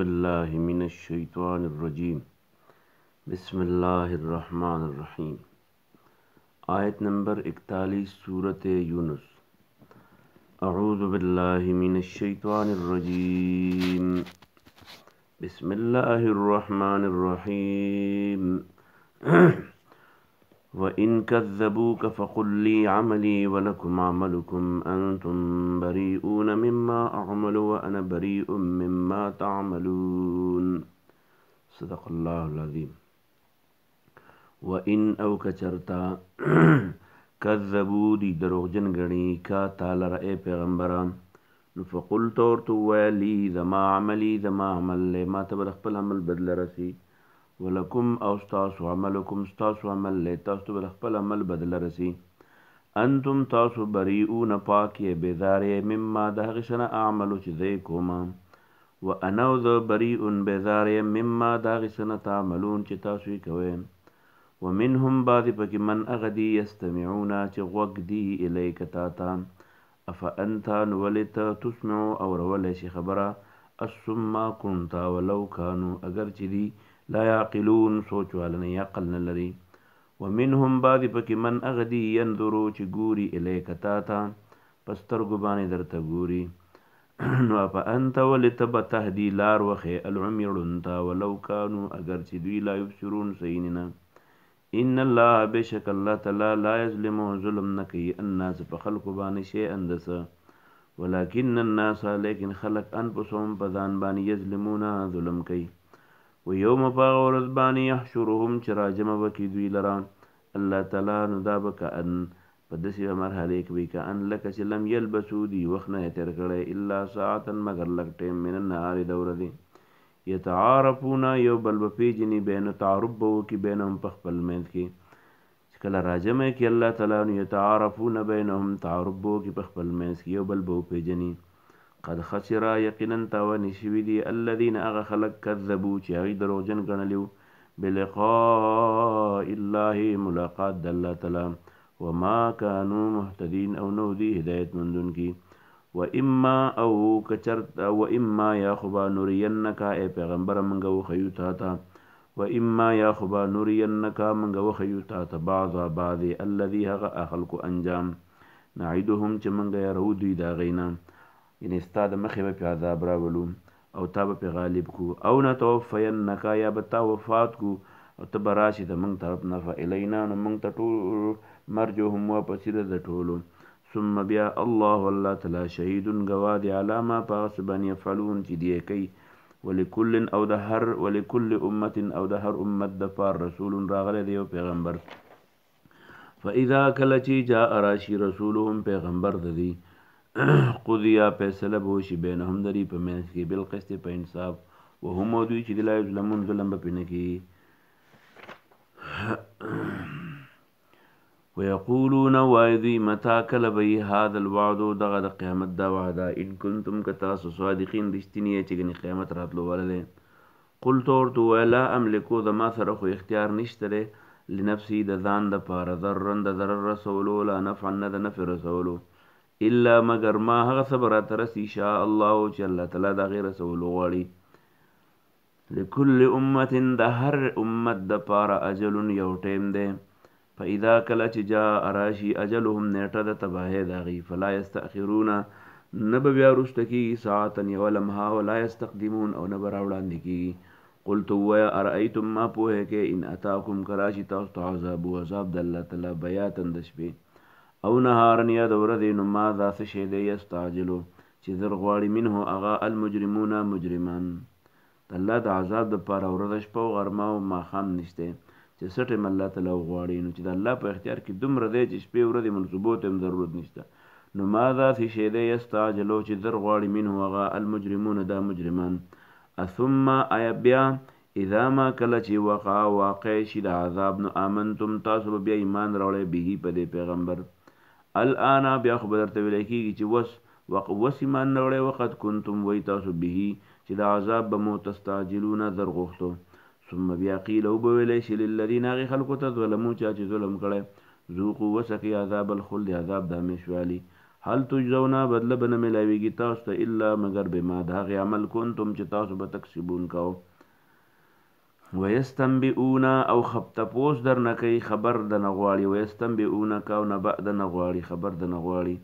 بالله من الشيطان الرجيم بسم الله الرحمن الرحيم آیت نمبر 41 سورة یونس اعوذ بالله من الشيطان الرجيم بسم الله الرحمن الرحيم وإن كذبوك فقل لي عملي ولكم عملكم أنتم بريئون مما أعمل وأنا بريء مما تعملون صدق الله العظيم وإن أو كچرتا كذبوا دي دروغجن غني کا تعالی رأي پیغمبران فقل تورتو ولی ذما عملی ذما عمل لے ما تبر خپل عمل بدل رسی ولکم او ستاسو عملکم ستاسو عمل لے تاسو تبر خپل عمل بدل رسی انتم تاسو بریئون پاکی بیزاری مما داغشن اعملو چی ذی کوما وانا ذو بریئون بیزاری مما داغشن تعملون چی تاسوی کوئن ومنهم بعض پکی من اغدی یستمعون چی غوگ دی الیک تاتا افانتا نولت تسمعو اور ولیش خبرا السما کنتا ولو کانو اگر چی دی لا یعقلون سوچ والنی عقل نلری ومنهم بعض پکی من اغدی ينظرو چی گوری الیک تاتا پستر گبانی در تا گوری نو افانتا ولت بتهدی لار وخی العمی رنتا ولو کانو اگر چی دی لا یبصرون سیننا ان الله بشک الله تعالی لا یظلم ظلم نکی الناس فخلق بانی شیء اندس ولكن الناس لیکن خلق انفسهم پدان بانی یظلمون ظلم کی و یوم باغورز بانی یحشرهم چراجم وکی دوی لران الله تعالی ندابک ان پدسی مرحله کی کا ان لک لم یلبسو دی وخنه تر کړه الا ساعتا مگر لک ټیم من النهار دور دی یتعارفون یو بل بپیجنی بین تعارف بو کی بینهم پخپل مند کی کله راجمه کی الله تعالی یتعارفون بینهم تعارف بو کی پخپل مند کی یو بل بو پیجنی قد خسر یقینا توانی شوی دی الذين اغ خلق كذبوا چی غی دروغجن گنلیو بلقاء الله ملاقات الله تعالی وما كانوا مهتدين او نو دی هدایت مندون کی و اما او کچرت و اما یا خبا نورینک ای پیغمبر منگو خیوتا تا و اما یا خبا نورینک منگو خیوتا تا بعض الذي هغ اخلق انجام نعيدهم چې منګ يرو دوی دا غینا ان استاد مخه په عذاب راولو او تاب په غالب کو او نه توفینک یا بتا وفات کو او تبراشی د منګ طرف نه فالینا نو منګ ټول مرجوهم واپس د ټولو ثم بیا الله والله تعالی شهید گواد علامه پاس بن يفعلون چې دی کوي ولکل او د هر ولکل امه او د هر امت د فار رسول راغله دی پیغمبر فاذا کلچی جاء راشی رسولهم پیغمبر دی قضیا فیصله بوشي بینهم دری په منځ کې بالقسط په انصاف وهم دوی چې لا ظلمون ظلم به پنکی ويقولون واذي متى كلبي هذا الوعد دغه قیامت دا وعده ان كنتم كتاس صادقين رښتینی چې غني قیامت راتلو ولله قلت ورتو ولا املكو ذما سره خو اختیار نشته لنفسي د ځان د پاره ذرن د ضرر رسول ولا نفع نه د نفع رسول الا مگر ما هغه صبر ترس ان شاء الله چې الله تعالی د غیر رسول غواړي لكل امه د هر امت د پاره اجل یو ټیم دی فاذا کلچ جاء راشی اجلهم نیټه د تباہی داغي فلا یستاخرون نبویا رستکی ساعتا ولمها ولا یستقدمون او نبر وړاندې کی قلت ويا ارایتم ما پوهه کې ان اتاکم کراشی تاسو عذاب و عذاب د الله تعالی بیاتن د شپې او نهارن یا د ورځې نو ما ذات شی دی یستعجلو چې زر غواړي منه اغا المجرمون مجرمان الله د عذاب د پر ورځ شپه او غرمه او ماخام نشته چې سټه الله تعالی غواړي نو چې د الله په اختیار کې دومره دی چې شپې ورځې منصوبات هم ضرورت نشته نو ماذا فی شی دی یستعجلو چې در غواړي منه هغه المجرمون دا مجرمان ثم بیا اذا ما کله چې واقع شي د عذاب نو امنتم تاسو بیا ایمان راوړی به په دې پیغمبر الان بیا خبر ته ویل کیږي چې وس ایمان راوړی وخت کنتم وای تاسو به چې د عذاب به متستعجلون در غوښتو ثم بیا قیل او بویل شي للذین خلقوا ظلموا چې ظلم کړي ذوقوا وسقي عذاب الخلد عذاب د همیشوالي هل تجزون بدله بنه ملاویږي تاسو ته الا مگر بما د هغې عمل کنتم چې تاسو به تکسبون کوو ویستنبئون او تپوس درنه کوي خبر درنه غواړي ویستنبئونک او نبأ درنه غواړي خبر درنه غواړي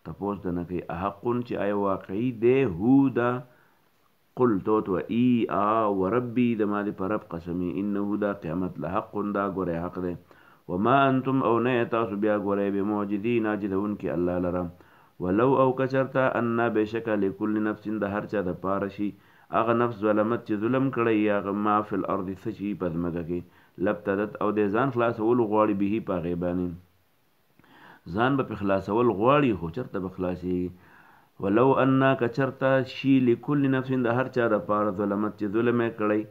تپوس درنه کوي احق چې آیا واقعي دی هو ده قل توت و ای وربي د ما دې په رب قسمي انه دا قیامت لحق دا ګوره حق دی وما انتم او نه تاسو بیا ګوره بمعجزین عاجزونکي الله لره ولو او کچرته ان بشک لكل نفس د هر چا د پاره شي هغه نفس ظلمت چې ظلم کړی هغه ما فی الارض څه شي په ځمکه کې لبتدت او د ځان خلاصول غواړي به په هغې باندې ځان به په خلاصول غواړي خو چېرته به خلاصېږي ولو انا کچرته شي لكل نفس د هر چا د پاره ظلمت چې ظلم یې کړی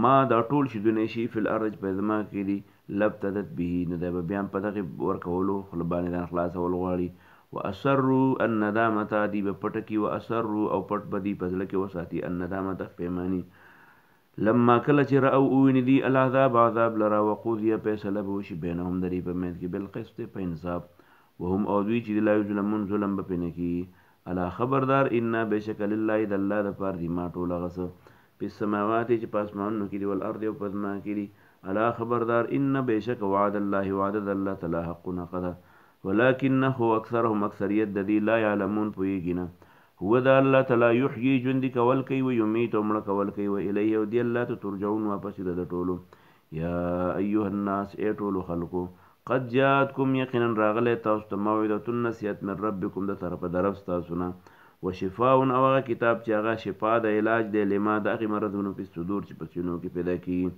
ما دا ټول شیدونه شي فی الارض په ځمکه کې دي لبتدت به نو دی به بیا په دغې ورکولو خوله باندې ځان خلاصول غواړي واسروا الندامه دی به پټه کي واسروا او پټ بدی په زړه کې وساتي الندامه پیمانی لما کله چې راو ویني دي العذاب عذاب لرا وقضي فیصله به وشي بینهم درې په منځ کې بالقسط په انصاف وهم او دوی چې لا یظلمون ظلم به پنه کی الا خبردار ان بشک لله د الله د پاره دی ما ټول غسه په سماوات چې پاسمانونو کې دی ول ارض او پزما کې دی الا خبردار ان بشک وعد الله وعد الله تعالی حق نقد ولكنه اکثرهم اکثریت د دې لا يعلمون پویږي نه هو دا الله تعالی یحیی ژوند کول کوي و یمیت مړه کول کوي و الیه او دی الله ته ترجعون واپس د ټولو یا ایها الناس ای ټولو خلقو قد جاءتكم یقینا راغله تاسو ته موعظه نصیحت من ربکم د طرفه درف تاسو نه وشفاء او هغه کتاب چې هغه شفا د علاج دی لما د هغې مرضونو په صدور چې په سینو کې پیدا کیږي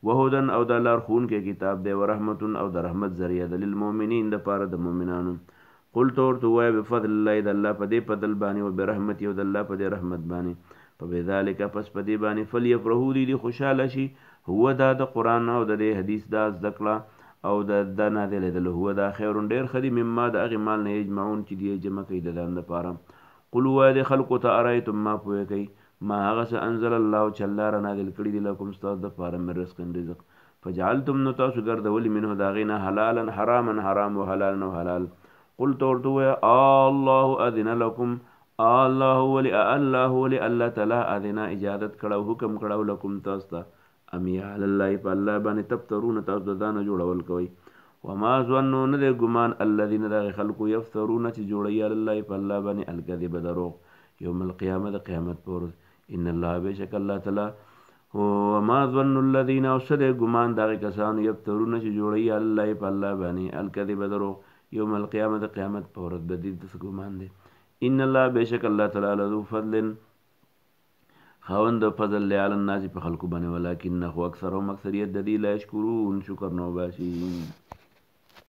وهدن او د لارښوون کې کتاب دی ورحمت او د رحمت ذریعہ د للمؤمنین د پاره د مؤمنانو قل تو ورته وایه بفضل الله د الله په دې فضل باندې او برحمت او د الله په دې رحمت باندې په بذالک پس په دې باندې فلیفرحوا دي خوشاله شي هو دا د قرآن او د دې حدیث دا زده کړه او د نازلېدل هو دا خیر ډېر ښه دي مما د هغې مال نه یجمعون چې دی جمع کوي د ځان دپاره قل ووایه د خلکو ته ارایتم ما پوهه کوي ما هغه څه انزل الله چې الله را نازل کړي دي لکم ستاسو دپاره من رزقن رزق فجعلتم نو تاسو ګرځولي منه د هغې نه حلالا حراما حرام و حلالا و حلال قل ته ورته ووایه الله اذن لکم الله ولی الله تعالی اذن اجازت کړه حکم کړه لکم تاسو ته ام یا الله په الله باندې تفترون تاسو د ځانه جوړول کوئ وما ظنوا نه دی ګمان الذین دغه خلکو یفترون چې جوړوي الله په الله باندې الکذب دروغ یوم القیامه د قیامت پر ورځ ان الله بشک الله تعالی وما ظن الذین اوسد ګمان دغه کسانو یفترون چې جوړوي الله په الله باندې الکذب دروغ یوم القیامه د قیامت پر ورځ د دې ګمان دی ان الله بشک الله تعالی ذو فضل خاوند فضل علی الناس په خلکو باندې ولکنه اکثرهم اکثریت د دې لا شکرون شکر نو باشي